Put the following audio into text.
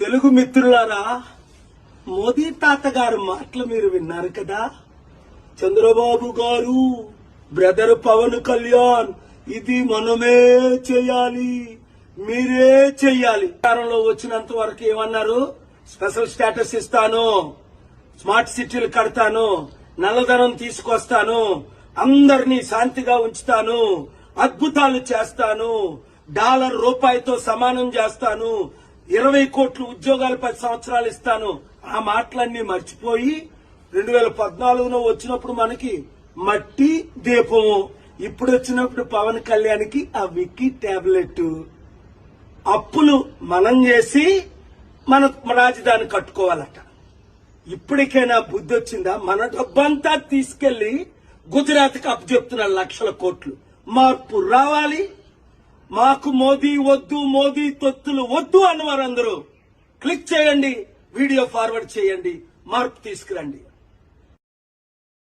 తెలుగు మిత్రులారా, మోదీ తాత గారు మాటలు మీరు విన్నారు కదా. చంద్రబాబు గారు, బ్రదర్ పవన్ కళ్యాణ్, ఇది మనమే చేయాలి, మీరే చెయ్యాలి. అధికారంలో వచ్చినంత వరకు ఏమన్నారు? స్పెషల్ స్టేటస్ ఇస్తాను, స్మార్ట్ సిటీలు కడతాను, నల్లధనం తీసుకొస్తాను, అందరినీ శాంతిగా ఉంచుతాను, అద్భుతాలు చేస్తాను, డాలర్ రూపాయితో సమానం చేస్తాను, 20 కోట్ల ఉద్యోగాలు 10 సంవత్సరాలు ఇస్తాను. ఆ మాటలన్నీ మర్చిపోయి 2014లో వచ్చినప్పుడు మనకి మట్టి దీపము, ఇప్పుడు వచ్చినప్పుడు పవన్ కళ్యాణ్కి ఆ విక్కీ టాబ్లెట్. అప్పులు మనం చేసి మన రాజధాని కట్టుకోవాలట. ఇప్పటికైనా బుద్ధి వచ్చిందా? మన డబ్బంతా తీసుకెళ్లి గుజరాత్కి అప్పచెప్తున్న లక్షల కోట్లు. మార్పు రావాలి. మాకు మోదీ వద్దు, మోదీ తొత్తులు వద్దు అన్నవారందరూ క్లిక్ చేయండి, వీడియో ఫార్వర్డ్ చేయండి, మార్పు తీసుకురండి.